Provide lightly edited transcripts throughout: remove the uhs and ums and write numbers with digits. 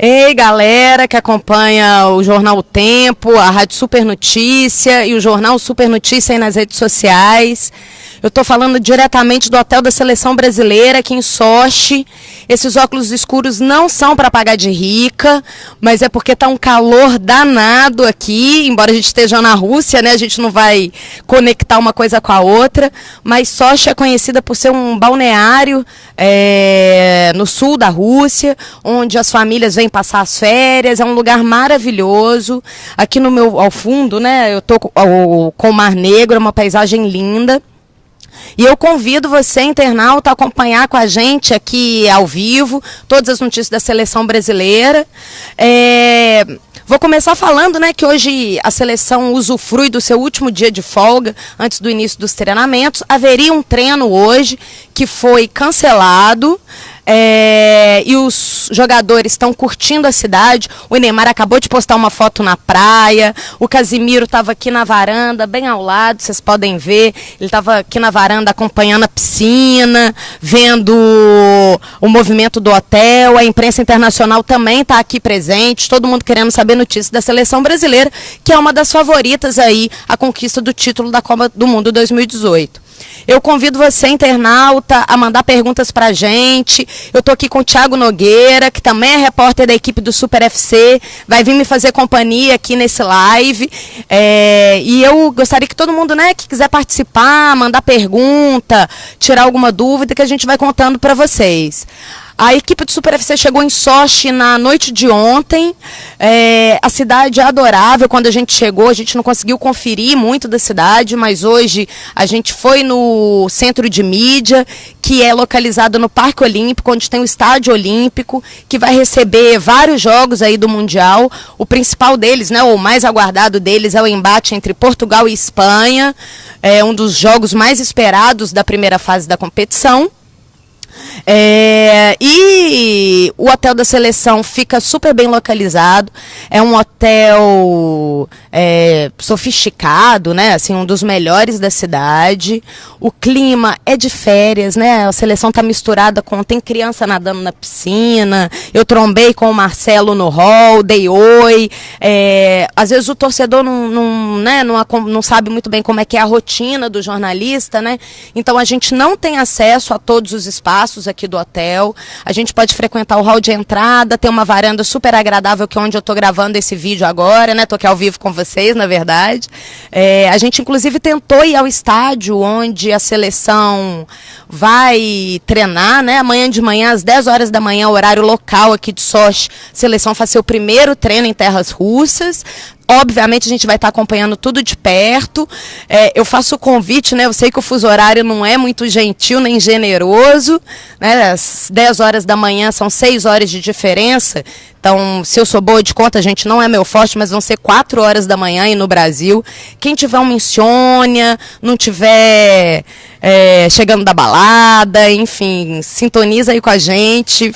Ei, galera que acompanha o Jornal O Tempo, a Rádio Super Notícia e o Jornal Super Notícia aí nas redes sociais. Eu estou falando diretamente do Hotel da Seleção Brasileira, aqui em Sochi. Esses óculos escuros não são para pagar de rica, mas é porque está um calor danado aqui. Embora a gente esteja na Rússia, né, a gente não vai conectar uma coisa com a outra. Mas Sochi é conhecida por ser um balneário no sul da Rússia, onde as famílias vêm passar as férias. É um lugar maravilhoso. Aqui ao fundo, né, eu estou com o Mar Negro, é uma paisagem linda. E eu convido você, internauta, a acompanhar com a gente aqui ao vivo todas as notícias da seleção brasileira. Vou começar falando, né, que hoje a seleção usufrui do seu último dia de folga antes do início dos treinamentos. Haveria um treino hoje que foi cancelado. E os jogadores estão curtindo a cidade. O Neymar acabou de postar uma foto na praia. O Casimiro estava aqui na varanda, bem ao lado, vocês podem ver. Ele estava aqui na varanda acompanhando a piscina, vendo o movimento do hotel. A imprensa internacional também está aqui presente. Todo mundo querendo saber notícias da seleção brasileira, que é uma das favoritas aí à conquista do título da Copa do Mundo 2018. Eu convido você, internauta, a mandar perguntas pra gente. Eu tô aqui com o Thiago Nogueira, que também é repórter da equipe do Super FC, vai vir me fazer companhia aqui nesse live. E eu gostaria que todo mundo, né, que quiser participar, mandar pergunta, tirar alguma dúvida, que a gente vai contando para vocês. A equipe do Super FC chegou em Sochi na noite de ontem. A cidade é adorável. Quando a gente chegou, a gente não conseguiu conferir muito da cidade, mas hoje a gente foi no centro de mídia, que é localizado no Parque Olímpico, onde tem o Estádio Olímpico, que vai receber vários jogos aí do Mundial. O principal deles, né, o mais aguardado deles, é o embate entre Portugal e Espanha. É um dos jogos mais esperados da primeira fase da competição. E o hotel da seleção fica super bem localizado. É um hotel sofisticado, né? Assim, um dos melhores da cidade. O clima é de férias, né? A seleção tá misturada com... Tem criança nadando na piscina. Eu trombei com o Marcelo no hall, dei oi. Às vezes o torcedor não sabe muito bem como é que é a rotina do jornalista, né? Então a gente não tem acesso a todos os espaços aqui do hotel. A gente pode frequentar o hall de entrada, tem uma varanda super agradável, que é onde eu estou gravando esse vídeo agora, né? Tô aqui ao vivo com vocês, na verdade. A gente, inclusive, tentou ir ao estádio onde a seleção vai treinar, né? Amanhã de manhã, às 10 horas da manhã, horário local aqui de Sochi, a seleção faz seu primeiro treino em terras russas. Obviamente a gente vai estar acompanhando tudo de perto. Eu faço o convite, né? Eu sei que o fuso horário não é muito gentil nem generoso, né? Às 10 horas da manhã são 6 horas de diferença. Então, se eu sou boa de conta, gente, não é meu forte, mas vão ser 4 horas da manhã aí no Brasil. Quem tiver uma insônia, não tiver chegando da balada, enfim, sintoniza aí com a gente,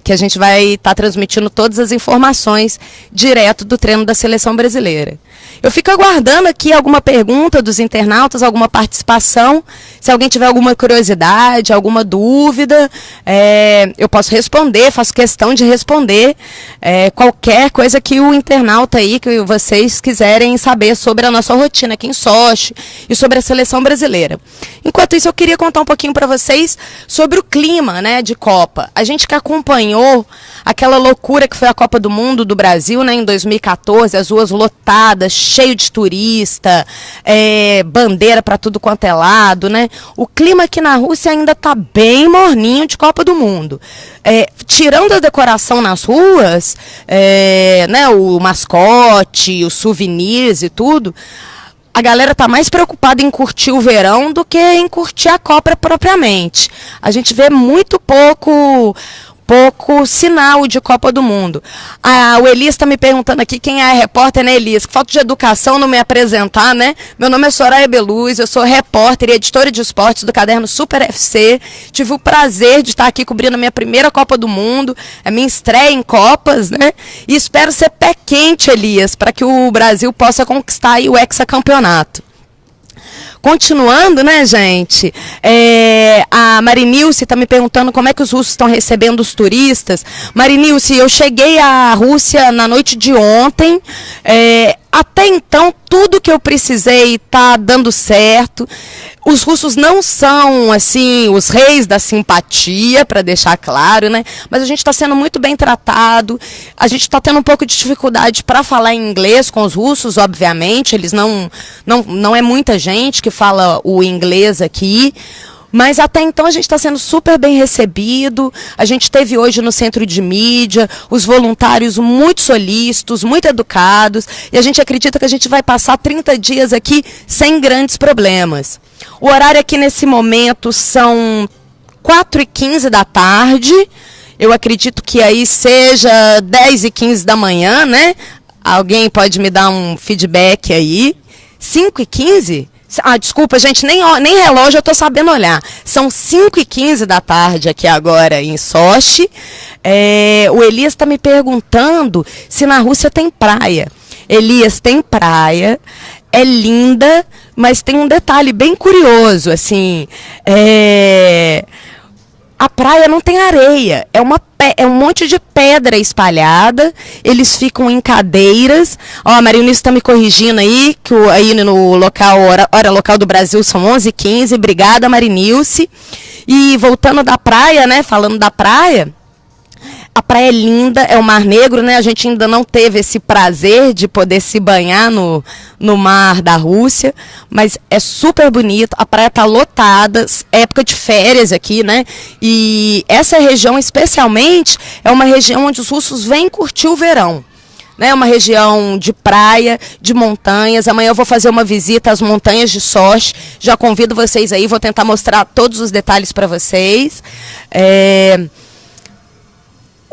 que a gente vai estar transmitindo todas as informações direto do treino da seleção brasileira. Eu fico aguardando aqui alguma pergunta dos internautas, alguma participação. Se alguém tiver alguma curiosidade, alguma dúvida, eu posso responder, faço questão de responder qualquer coisa que o internauta aí, que vocês quiserem saber sobre a nossa rotina aqui em Sochi e sobre a seleção brasileira. Enquanto isso, eu queria contar um pouquinho para vocês sobre o clima, né, de Copa. A gente que acompanhou aquela loucura que foi a Copa do Mundo do Brasil, né, em 2014, as ruas lotadas, cheio de turista, bandeira para tudo quanto é lado, né? O clima aqui na Rússia ainda está bem morninho de Copa do Mundo. Tirando a decoração nas ruas, né, o mascote, os souvenirs e tudo, a galera está mais preocupada em curtir o verão do que em curtir a Copa propriamente. A gente vê muito pouco sinal de Copa do Mundo. O Elias está me perguntando aqui quem é a repórter, né, Elias? Que falta de educação não me apresentar, né? Meu nome é Soraya Beluz, eu sou repórter e editora de esportes do caderno Super FC. Tive o prazer de estar aqui cobrindo a minha primeira Copa do Mundo, a minha estreia em Copas, né? E espero ser pé quente, Elias, para que o Brasil possa conquistar aí o hexacampeonato. Continuando, né, gente? A Marinilce está me perguntando como é que os russos estão recebendo os turistas. Marinilce, eu cheguei à Rússia na noite de ontem. Até então, tudo que eu precisei está dando certo. Os russos não são, assim, os reis da simpatia, para deixar claro, né? Mas a gente está sendo muito bem tratado. A gente está tendo um pouco de dificuldade para falar em inglês com os russos, obviamente. Eles não é muita gente que fala o inglês aqui. Mas até então a gente está sendo super bem recebido. A gente teve hoje no centro de mídia os voluntários muito solícitos, muito educados. E a gente acredita que a gente vai passar 30 dias aqui sem grandes problemas. O horário aqui nesse momento são 4h15 da tarde. Eu acredito que aí seja 10h15 da manhã, né? Alguém pode me dar um feedback aí. 5h15? Desculpa, gente, nem relógio eu estou sabendo olhar. São 5h15 da tarde aqui agora em Sochi. O Elias está me perguntando se na Rússia tem praia. Elias, tem praia, é linda, mas tem um detalhe bem curioso, assim, a praia não tem areia, é um monte de pedra espalhada, eles ficam em cadeiras. A Marina está me corrigindo aí, que aí no local, hora local do Brasil são 11h15, obrigada Marinilce. E voltando da praia, né, falando da praia, a praia é linda, é o Mar Negro, né? A gente ainda não teve esse prazer de poder se banhar no mar da Rússia, mas é super bonito, a praia está lotada, época de férias aqui, né? E essa região especialmente é uma região onde os russos vêm curtir o verão. É uma região de praia, de montanhas. Amanhã eu vou fazer uma visita às montanhas de Sochi. Já convido vocês aí, vou tentar mostrar todos os detalhes para vocês.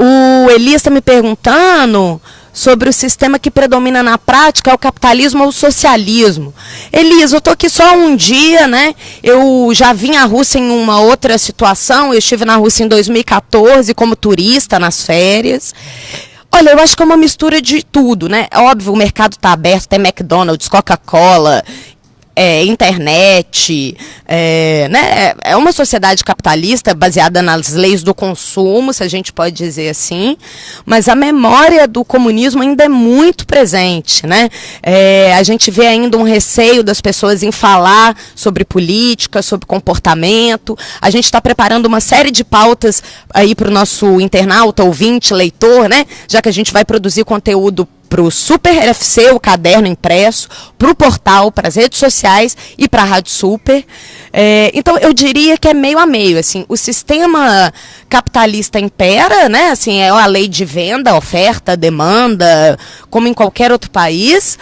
O Elias está me perguntando sobre o sistema que predomina na prática, é o capitalismo ou o socialismo. Elias, eu estou aqui só um dia, né? Eu já vim à Rússia em uma outra situação, eu estive na Rússia em 2014 como turista nas férias. Olha, eu acho que é uma mistura de tudo, né? Óbvio, o mercado está aberto, tem McDonald's, Coca-Cola, internet, né? É uma sociedade capitalista baseada nas leis do consumo, se a gente pode dizer assim, mas a memória do comunismo ainda é muito presente, né? A gente vê ainda um receio das pessoas em falar sobre política, sobre comportamento. A gente está preparando uma série de pautas aí para o nosso internauta, ouvinte, leitor, né? Já que a gente vai produzir conteúdo para o Super FC, o caderno impresso, para o portal, para as redes sociais e para a Rádio Super. Então, eu diria que é meio a meio. Assim, o sistema capitalista impera, né? Assim, é a lei de venda, oferta, demanda, como em qualquer outro país,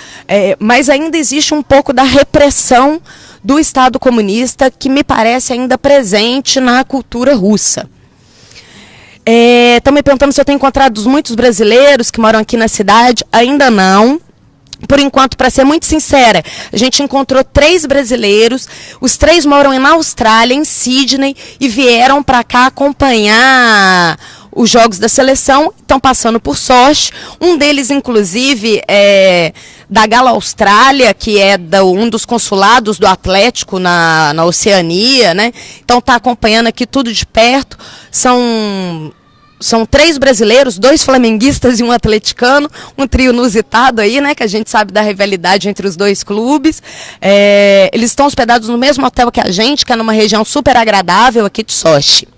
mas ainda existe um pouco da repressão do Estado comunista que me parece ainda presente na cultura russa. Estão me perguntando se eu tenho encontrado muitos brasileiros que moram aqui na cidade. Ainda não. Por enquanto, para ser muito sincera, a gente encontrou 3 brasileiros. Os 3 moram na Austrália, em Sydney, e vieram para cá acompanhar os jogos da seleção. Estão passando por Sochi. Um deles, inclusive, é da Gala Austrália, que é um dos consulados do Atlético na Oceania, né? Então está acompanhando aqui tudo de perto. São 3 brasileiros, 2 flamenguistas e um atleticano, um trio inusitado aí, né, que a gente sabe da rivalidade entre os 2 clubes. Eles estão hospedados no mesmo hotel que a gente, que é numa região super agradável aqui de Sochi.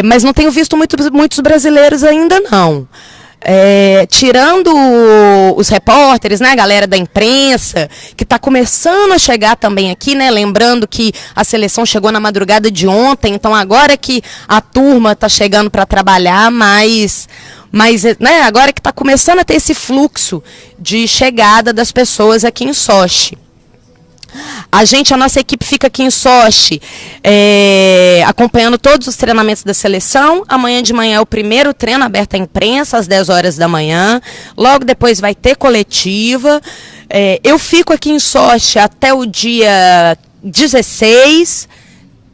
Mas não tenho visto muitos brasileiros ainda, não. Tirando os repórteres, né, a galera da imprensa, que está começando a chegar também aqui, né, lembrando que a seleção chegou na madrugada de ontem, então agora que a turma está chegando para trabalhar, mas né, agora que está começando a ter esse fluxo de chegada das pessoas aqui em Sochi. A nossa equipe fica aqui em Sochi, acompanhando todos os treinamentos da seleção. Amanhã de manhã é o primeiro treino aberto à imprensa, às 10 horas da manhã. Logo depois vai ter coletiva. Eu fico aqui em Sochi até o dia 16.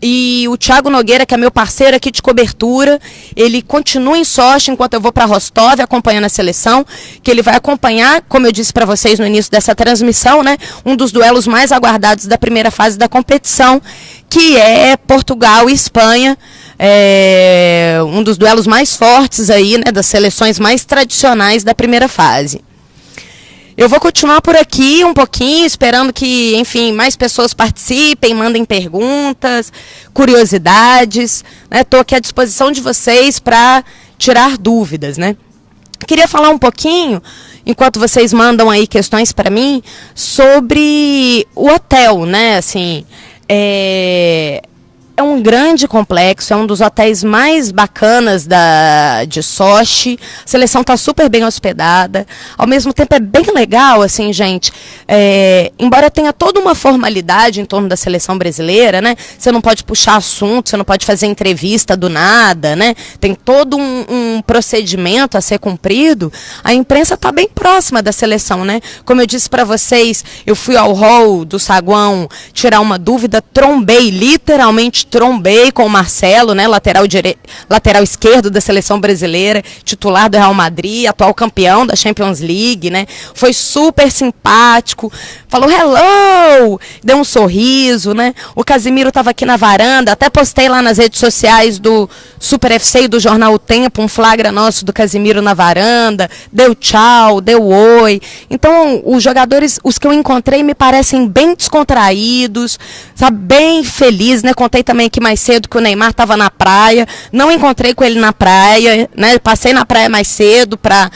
E o Thiago Nogueira, que é meu parceiro aqui de cobertura, ele continua em Sochi enquanto eu vou para Rostov acompanhando a seleção, que ele vai acompanhar, como eu disse para vocês no início dessa transmissão, né, um dos duelos mais aguardados da primeira fase da competição, que é Portugal e Espanha, um dos duelos mais fortes aí, né, das seleções mais tradicionais da primeira fase. Eu vou continuar por aqui um pouquinho, esperando que, enfim, mais pessoas participem, mandem perguntas, curiosidades, né? Estou aqui à disposição de vocês para tirar dúvidas, né? Queria falar um pouquinho, enquanto vocês mandam aí questões para mim, sobre o hotel, né? Assim, é um grande complexo, é um dos hotéis mais bacanas de Sochi. A seleção está super bem hospedada. Ao mesmo tempo é bem legal, assim, gente. Embora tenha toda uma formalidade em torno da seleção brasileira, né? Você não pode puxar assunto, você não pode fazer entrevista do nada, né? Tem todo um procedimento a ser cumprido. A imprensa está bem próxima da seleção, né? Como eu disse para vocês, eu fui ao hall do saguão tirar uma dúvida, literalmente trombei com o Marcelo, né, lateral esquerdo da seleção brasileira, titular do Real Madrid, atual campeão da Champions League, né? Foi super simpático, falou hello, deu um sorriso, né? O Casimiro estava aqui na varanda, até postei lá nas redes sociais do Super FC e do Jornal O Tempo, um flagra nosso do Casimiro na varanda, deu tchau, deu oi. Então, os jogadores, os que eu encontrei, me parecem bem descontraídos, sabe, bem felizes, né? Contei também aqui mais cedo que o Neymar estava na praia, não encontrei com ele na praia, né? Passei na praia mais cedo para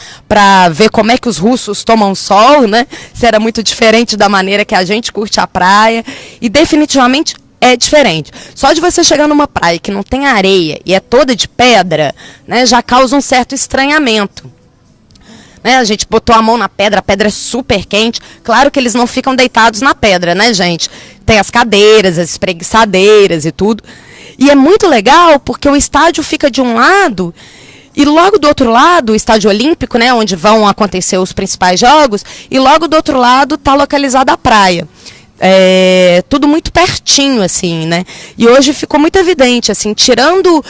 ver como é que os russos tomam sol, né? Se era muito diferente da maneira que a gente curte a praia, e definitivamente é diferente. Só de você chegar numa praia que não tem areia e é toda de pedra, né, já causa um certo estranhamento. Né, a gente botou a mão na pedra, a pedra é super quente. Claro que eles não ficam deitados na pedra, né, gente? Tem as cadeiras, as espreguiçadeiras e tudo. E é muito legal porque o estádio fica de um lado e logo do outro lado, o estádio olímpico, né, onde vão acontecer os principais jogos, e logo do outro lado está localizada a praia. Tudo muito pertinho, assim, né? E hoje ficou muito evidente, assim, tirando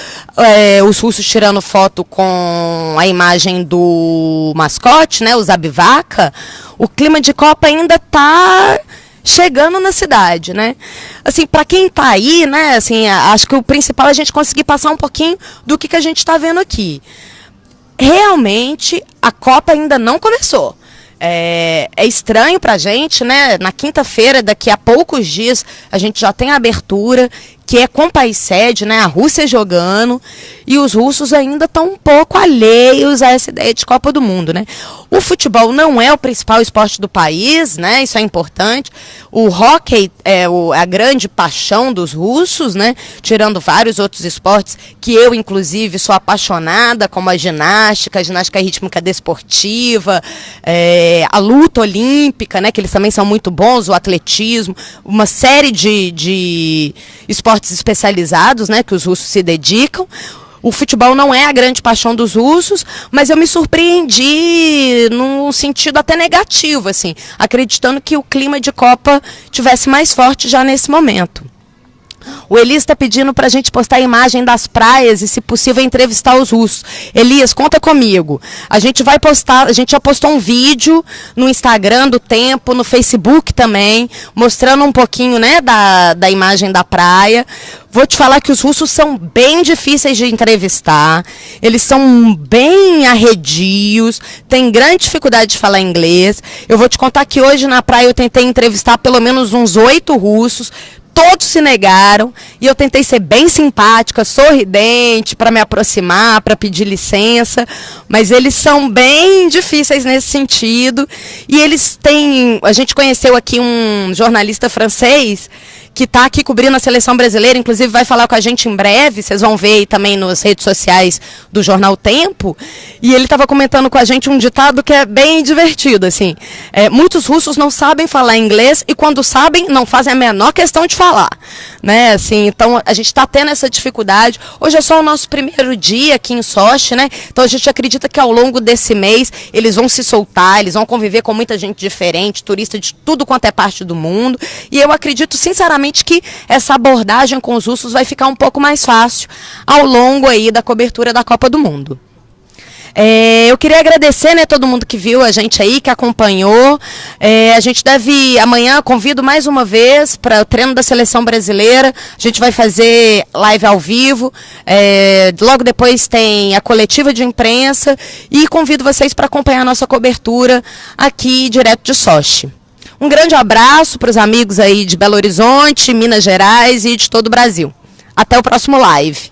os russos tirando foto com a imagem do mascote, né, o Zabivaka, o clima de Copa ainda está chegando na cidade, né? Assim, para quem tá aí, né, assim, acho que o principal é a gente conseguir passar um pouquinho do que a gente está vendo aqui. Realmente, a Copa ainda não começou. É estranho pra gente, né? Na quinta-feira, daqui a poucos dias, a gente já tem a abertura, que é com país sede, né? A Rússia jogando, e os russos ainda estão um pouco alheios a essa ideia de Copa do Mundo, né? O futebol não é o principal esporte do país, né? Isso é importante. O hóquei é a grande paixão dos russos, né? Tirando vários outros esportes que eu, inclusive, sou apaixonada, como a ginástica rítmica desportiva, a luta olímpica, né? Que eles também são muito bons, o atletismo, uma série de esportes especializados, né? Que os russos se dedicam. O futebol não é a grande paixão dos russos, mas eu me surpreendi num sentido até negativo, assim, acreditando que o clima de Copa tivesse mais forte já nesse momento. O Elias está pedindo para a gente postar a imagem das praias e, se possível, entrevistar os russos. Elias, conta comigo. A gente vai postar, a gente já postou um vídeo no Instagram do Tempo, no Facebook também, mostrando um pouquinho, né, da imagem da praia. Vou te falar que os russos são bem difíceis de entrevistar, eles são bem arredios, têm grande dificuldade de falar inglês. Eu vou te contar que hoje na praia eu tentei entrevistar pelo menos uns 8 russos, todos se negaram, e eu tentei ser bem simpática, sorridente, para me aproximar, para pedir licença, mas eles são bem difíceis nesse sentido. E eles têm... A gente conheceu aqui um jornalista francês que está aqui cobrindo a seleção brasileira, inclusive vai falar com a gente em breve, vocês vão ver aí também nas redes sociais do Jornal Tempo, e ele estava comentando com a gente um ditado que é bem divertido, assim, muitos russos não sabem falar inglês, e quando sabem, não fazem a menor questão de falar, né, assim, então a gente está tendo essa dificuldade. Hoje é só o nosso primeiro dia aqui em Sochi, né, então a gente acredita que ao longo desse mês eles vão se soltar, eles vão conviver com muita gente diferente, turista de tudo quanto é parte do mundo, e eu acredito sinceramente obviamente que essa abordagem com os russos vai ficar um pouco mais fácil ao longo aí da cobertura da Copa do Mundo. Eu queria agradecer, né, todo mundo que viu a gente aí, que acompanhou. A gente deve, amanhã, convido mais uma vez para o treino da Seleção Brasileira. A gente vai fazer live ao vivo. Logo depois tem a coletiva de imprensa. E convido vocês para acompanhar a nossa cobertura aqui, direto de Sochi. Um grande abraço para os amigos aí de Belo Horizonte, Minas Gerais e de todo o Brasil. Até o próximo live.